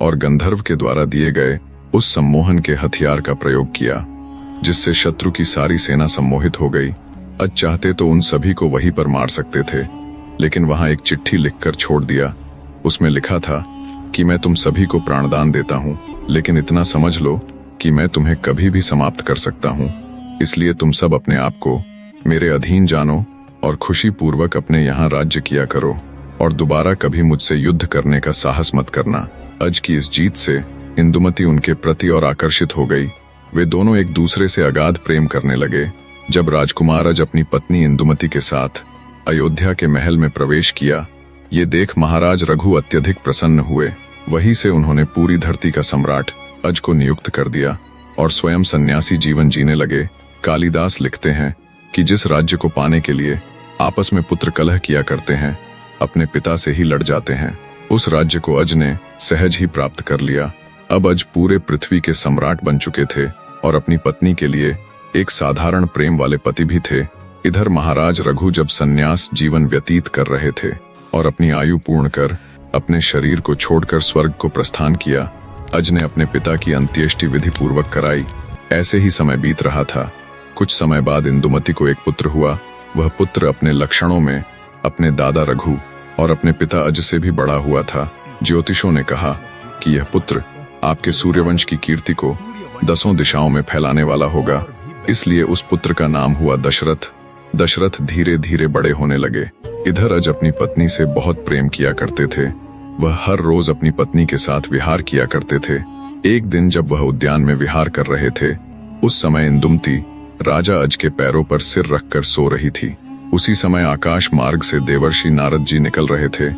और गंधर्व के द्वारा दिए गए उस सम्मोहन के हथियार का प्रयोग किया, जिससे शत्रु की सारी सेना सम्मोहित हो गई। अज चाहते तो उन सभी को वहीं पर मार सकते थे, लेकिन वहां एक चिट्ठी लिखकर छोड़ दिया। उसमें लिखा था कि मैं तुम सभी को प्राणदान देता हूं, लेकिन इतना समझ लो कि मैं तुम्हें कभी भी समाप्त कर सकता हूं। इसलिए तुम सब अपने आप को मेरे अधीन जानो और खुशी पूर्वक अपने यहाँ राज्य किया करो, और दोबारा कभी मुझसे युद्ध करने का साहस मत करना। अज की इस जीत से इंदुमती उनके प्रति और आकर्षित हो गई। वे दोनों एक दूसरे से अगाध प्रेम करने लगे। जब राजकुमार अज अपनी पत्नी इंदुमती के साथ अयोध्या के महल में प्रवेश किया, ये देख महाराज रघु अत्यधिक प्रसन्न हुए। वहीं से उन्होंने पूरी धरती का सम्राट अज को नियुक्त कर दिया और स्वयं सन्यासी जीवन जीने लगे। कालिदास लिखते हैं कि जिस राज्य को पाने के लिए आपस में पुत्र कलह किया करते हैं, अपने पिता से ही लड़ जाते हैं, उस राज्य को अज ने सहज ही प्राप्त कर लिया। अब अज पूरे पृथ्वी के सम्राट बन चुके थे और अपनी पत्नी के लिए एक साधारण प्रेम वाले पति भी थे। इधर महाराज रघु जब सन्यास जीवन व्यतीत कर रहे थे और अपनी आयु पूर्ण कर अपने शरीर को छोड़कर स्वर्ग को प्रस्थान किया, अज ने अपने पिता की अंत्येष्टि विधि पूर्वक कराई। ऐसे ही समय बीत रहा था। कुछ समय बाद इंदुमती को एक पुत्र हुआ। वह पुत्र अपने लक्षणों में अपने दादा रघु और अपने पिता अज से भी बड़ा हुआ था। ज्योतिषों ने कहा कि यह पुत्र आपके सूर्यवंश की कीर्ति को 10 दिशाओं में फैलाने वाला होगा। इसलिए उस पुत्र का नाम हुआ दशरथ। दशरथ धीरे धीरे बड़े होने लगे। इधर अज अपनी पत्नी से बहुत प्रेम किया करते थे। वह हर रोज अपनी पत्नी के साथ विहार किया करते थे। एक दिन जब वह उद्यान में विहार कर रहे थे, उस समय इंदुमती राजा अज के पैरों पर सिर रखकर सो रही थी। उसी समय आकाश मार्ग से देवर्षि नारद जी निकल रहे थे।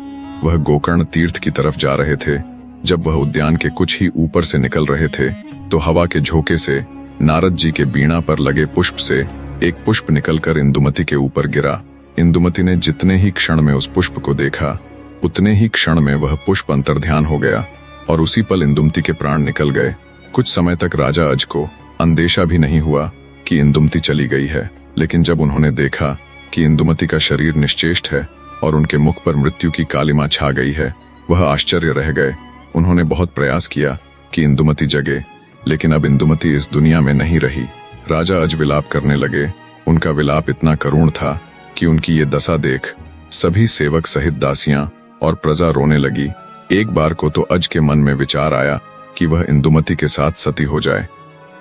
वह गोकर्ण तीर्थ की तरफ जा रहे थे। जब वह उद्यान के कुछ ही ऊपर से निकल रहे थे, तो हवा के झोंके से नारद जी के बीणा पर लगे पुष्प से एक पुष्प निकलकर इंदुमती के ऊपर गिरा। इंदुमती ने जितने ही क्षण में उस पुष्प को देखा, उतने ही क्षण में वह पुष्प अंतर्ध्यान हो गया और उसी पल इंदुमती के प्राण निकल गए। कुछ समय तक राजा अज को अंदेशा भी नहीं हुआ कि इंदुमती चली गई है, लेकिन जब उन्होंने देखा कि इंदुमती का शरीर निश्चेष्ट है और उनके मुख पर मृत्यु की कालिमा छा गई है, वह आश्चर्य रह गए। उन्होंने बहुत प्रयास किया कि इंदुमती जगे, लेकिन अब इंदुमती इस दुनिया में नहीं रही। राजा अज विलाप करने लगे। उनका विलाप इतना करुण था कि उनकी ये दशा देख सभी सेवक सहित दासियां और प्रजा रोने लगी। एक बार को तो अज के मन में विचार आया कि वह इंदुमती के साथ सती हो जाए।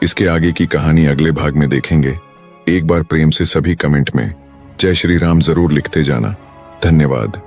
इसके आगे की कहानी अगले भाग में देखेंगे। एक बार प्रेम से सभी कमेंट में जय श्री राम जरूर लिखते जाना। धन्यवाद।